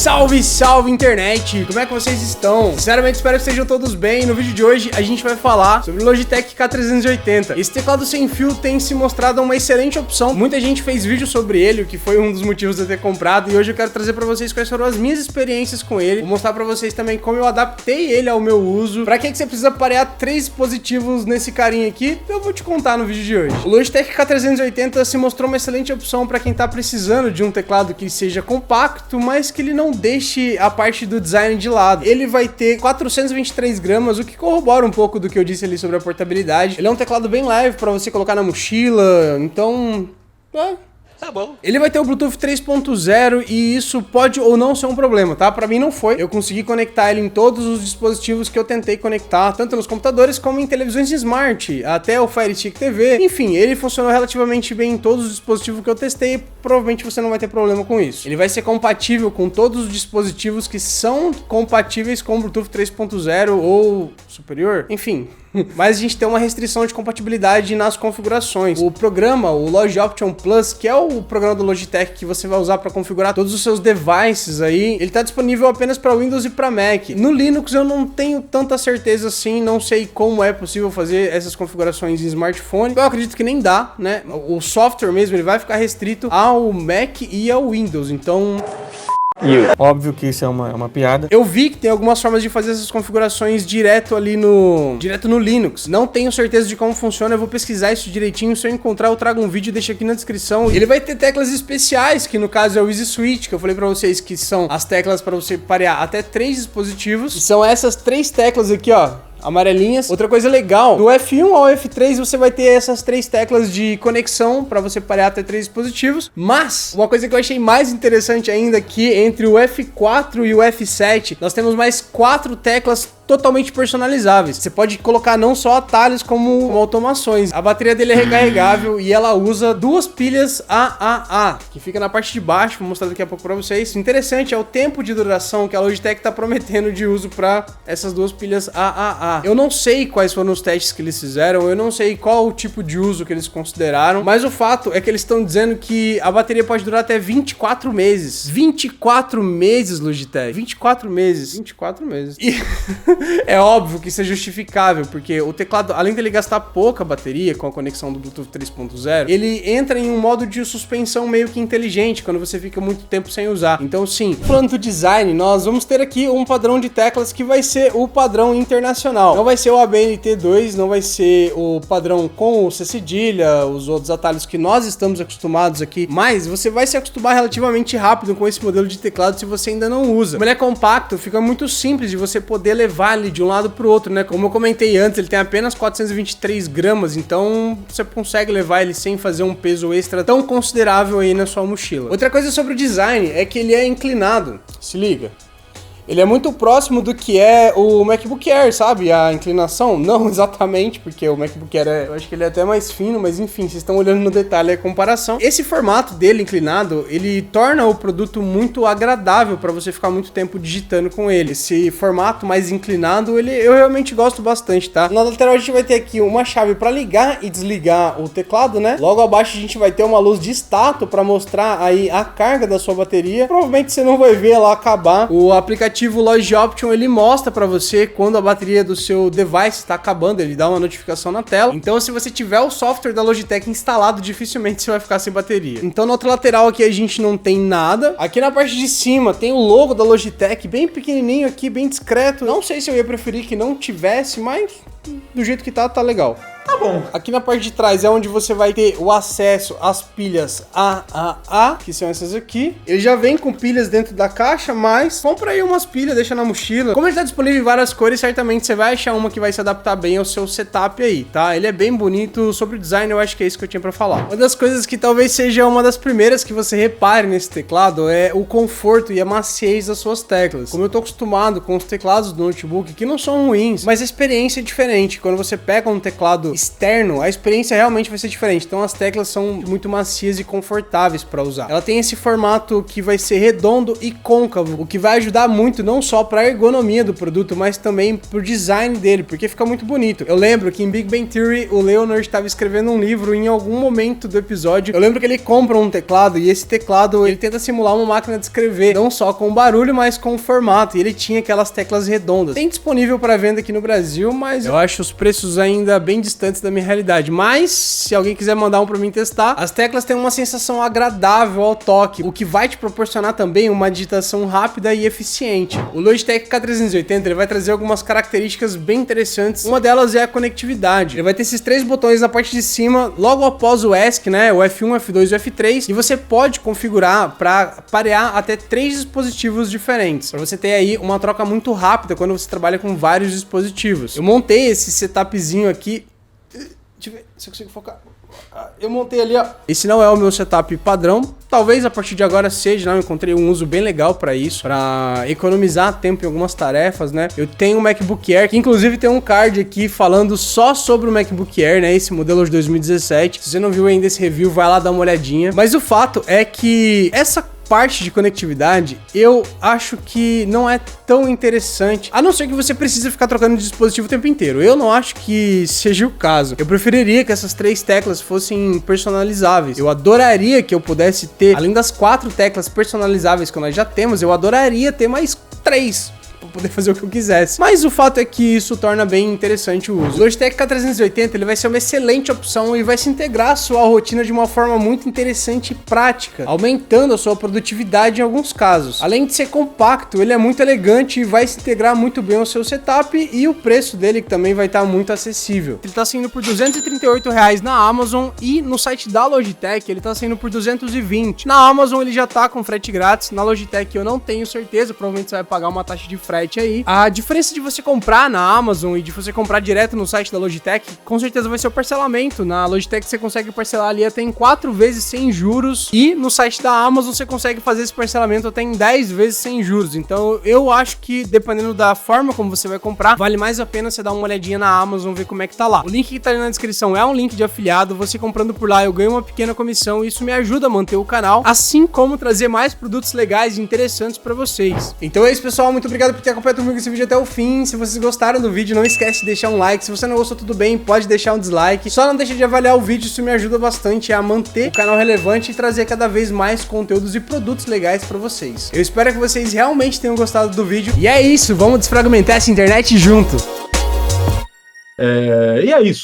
Salve, salve internet! Como é que vocês estão? Sinceramente espero que estejam todos bem. No vídeo de hoje a gente vai falar sobre o Logitech K380. Esse teclado sem fio tem se mostrado uma excelente opção. Muita gente fez vídeo sobre ele, o que foi um dos motivos de eu ter comprado, e hoje eu quero trazer pra vocês quais foram as minhas experiências com ele. Vou mostrar pra vocês também como eu adaptei ele ao meu uso. Pra que você precisa parear 3 dispositivos nesse carinha aqui, eu vou te contar no vídeo de hoje. O Logitech K380 se mostrou uma excelente opção pra quem tá precisando de um teclado que seja compacto, mas que ele não deixe a parte do design de lado. Ele vai ter 423 gramas, o que corrobora um pouco do que eu disse ali sobre a portabilidade. Ele é um teclado bem leve para você colocar na mochila, então... tá bom. Ele vai ter o Bluetooth 3.0 e isso pode ou não ser um problema, tá? Pra mim não foi. Eu consegui conectar ele em todos os dispositivos que eu tentei conectar, tanto nos computadores como em televisões smart, até o Fire Stick TV. Enfim, ele funcionou relativamente bem em todos os dispositivos que eu testei. Provavelmente você não vai ter problema com isso. Ele vai ser compatível com todos os dispositivos que são compatíveis com o Bluetooth 3.0 ou superior. Enfim... mas a gente tem uma restrição de compatibilidade nas configurações. O programa, o Log Option Plus, que é o programa do Logitech que você vai usar para configurar todos os seus devices aí, ele está disponível apenas para Windows e para Mac. No Linux eu não tenho tanta certeza assim, não sei como é possível fazer essas configurações em smartphone. Eu acredito que nem dá, né? O software mesmo, ele vai ficar restrito ao Mac e ao Windows, então... óbvio que isso é uma piada. Eu vi que tem algumas formas de fazer essas configurações direto no Linux. Não tenho certeza de como funciona, eu vou pesquisar isso direitinho. Se eu encontrar, eu trago um vídeo e deixo aqui na descrição. Ele vai ter teclas especiais, que no caso é o Easy Switch, que eu falei pra vocês que são as teclas para você parear até 3 dispositivos. E são essas 3 teclas aqui, ó, amarelinhas. Outra coisa legal, do F1 ao F3 você vai ter essas 3 teclas de conexão para você parear até 3 dispositivos, mas uma coisa que eu achei mais interessante ainda é que entre o F4 e o F7 nós temos mais 4 teclas totalmente personalizáveis. Você pode colocar não só atalhos como automações. A bateria dele é recarregável e ela usa 2 pilhas AAA, que fica na parte de baixo, vou mostrar daqui a pouco pra vocês. O interessante é o tempo de duração que a Logitech tá prometendo de uso para essas 2 pilhas AAA. Eu não sei quais foram os testes que eles fizeram, eu não sei qual o tipo de uso que eles consideraram, mas o fato é que eles estão dizendo que a bateria pode durar até 24 meses. 24 meses, Logitech. 24 meses. 24 meses. E é óbvio que isso é justificável, porque o teclado, além dele gastar pouca bateria com a conexão do Bluetooth 3.0, ele entra em um modo de suspensão meio que inteligente quando você fica muito tempo sem usar. Então sim, falando do design, nós vamos ter aqui um padrão de teclas que vai ser o padrão internacional. Não vai ser o ABNT2, não vai ser o padrão com o C cedilha, os outros atalhos que nós estamos acostumados aqui, mas você vai se acostumar relativamente rápido com esse modelo de teclado se você ainda não usa. Como ele é compacto, fica muito simples de você poder levar ele de um lado pro outro, né? Como eu comentei antes, ele tem apenas 423 gramas, então você consegue levar ele sem fazer um peso extra tão considerável aí na sua mochila. Outra coisa sobre o design é que ele é inclinado. Se liga. Ele é muito próximo do que é o MacBook Air, sabe? A inclinação, não exatamente, porque o MacBook Air, eu acho que ele é até mais fino, mas enfim, vocês estão olhando no detalhe a comparação. Esse formato dele inclinado, ele torna o produto muito agradável para você ficar muito tempo digitando com ele. Esse formato mais inclinado, eu realmente gosto bastante, tá? Na lateral a gente vai ter aqui uma chave para ligar e desligar o teclado, né? Logo abaixo a gente vai ter uma luz de status para mostrar aí a carga da sua bateria. Provavelmente você não vai ver ela acabar. O aplicativo Log Option, ele mostra pra você quando a bateria do seu device está acabando, ele dá uma notificação na tela. Então se você tiver o software da Logitech instalado, dificilmente você vai ficar sem bateria. Então na outra lateral aqui a gente não tem nada. Aqui na parte de cima tem o logo da Logitech, bem pequenininho aqui, bem discreto. Não sei se eu ia preferir que não tivesse, mas do jeito que tá legal. Tá bom. Aqui na parte de trás é onde você vai ter o acesso às pilhas AAA, que são essas aqui. Ele já vem com pilhas dentro da caixa, mas compra aí umas pilhas, deixa na mochila. Como ele tá disponível em várias cores, certamente você vai achar uma que vai se adaptar bem ao seu setup aí, tá? Ele é bem bonito. Sobre o design, eu acho que é isso que eu tinha pra falar. Uma das coisas que talvez seja uma das primeiras que você repare nesse teclado é o conforto e a maciez das suas teclas. Como eu tô acostumado com os teclados do notebook, que não são ruins, mas a experiência é diferente. Quando você pega um teclado contato externo, a experiência realmente vai ser diferente. Então as teclas são muito macias e confortáveis para usar. Ela tem esse formato que vai ser redondo e côncavo, o que vai ajudar muito não só para a ergonomia do produto, mas também pro design dele, porque fica muito bonito. Eu lembro que em Big Bang Theory o Leonard estava escrevendo um livro e em algum momento do episódio, eu lembro que ele compra um teclado e esse teclado ele tenta simular uma máquina de escrever, não só com o barulho, mas com o formato, e ele tinha aquelas teclas redondas. Tem disponível para venda aqui no Brasil, mas eu acho os preços ainda bem distantes da minha realidade. Mas se alguém quiser mandar um para mim testar, as teclas têm uma sensação agradável ao toque, o que vai te proporcionar também uma digitação rápida e eficiente. O Logitech K380 ele vai trazer algumas características bem interessantes. Uma delas é a conectividade. Ele vai ter esses 3 botões na parte de cima, logo após o ESC, né? O F1, F2 e o F3, e você pode configurar para parear até 3 dispositivos diferentes, para você ter aí uma troca muito rápida quando você trabalha com vários dispositivos. Eu montei esse setupzinho aqui. Deixa eu ver se eu consigo focar. Eu montei ali, ó. Esse não é o meu setup padrão. Talvez a partir de agora seja, não? Eu encontrei um uso bem legal pra isso, pra economizar tempo em algumas tarefas, né? Eu tenho um MacBook Air, que inclusive tem um card aqui falando só sobre o MacBook Air, né? Esse modelo de 2017. Se você não viu ainda esse review, vai lá dar uma olhadinha. Mas o fato é que essa parte de conectividade, eu acho que não é tão interessante, a não ser que você precise ficar trocando de dispositivo o tempo inteiro. Eu não acho que seja o caso. Eu preferiria que essas 3 teclas fossem personalizáveis. Eu adoraria que eu pudesse ter, além das 4 teclas personalizáveis que nós já temos, eu adoraria ter mais 3. Pra poder fazer o que eu quisesse. Mas o fato é que isso torna bem interessante o uso. O Logitech K380 ele vai ser uma excelente opção e vai se integrar à sua rotina de uma forma muito interessante e prática, aumentando a sua produtividade em alguns casos. Além de ser compacto, ele é muito elegante e vai se integrar muito bem ao seu setup, e o preço dele também vai estar muito acessível. Ele está saindo por R$238 na Amazon, e no site da Logitech ele está saindo por 220. Na Amazon ele já tá com frete grátis, na Logitech eu não tenho certeza, provavelmente você vai pagar uma taxa de frete aí. A diferença de você comprar na Amazon e de você comprar direto no site da Logitech, com certeza vai ser o parcelamento. Na Logitech você consegue parcelar ali até em 4 vezes sem juros, e no site da Amazon você consegue fazer esse parcelamento até em 10 vezes sem juros. Então eu acho que, dependendo da forma como você vai comprar, vale mais a pena você dar uma olhadinha na Amazon, ver como é que tá lá. O link que tá ali na descrição é um link de afiliado. Você comprando por lá eu ganho uma pequena comissão, e isso me ajuda a manter o canal, assim como trazer mais produtos legais e interessantes pra vocês. Então é isso, pessoal, muito obrigado por ter acompanhado comigo esse vídeo até o fim. Se vocês gostaram do vídeo, não esquece de deixar um like. Se você não gostou, tudo bem, pode deixar um dislike. Só não deixa de avaliar o vídeo, isso me ajuda bastante a manter o canal relevante e trazer cada vez mais conteúdos e produtos legais pra vocês. Eu espero que vocês realmente tenham gostado do vídeo. E é isso, vamos desfragmentar essa internet junto. E é isso.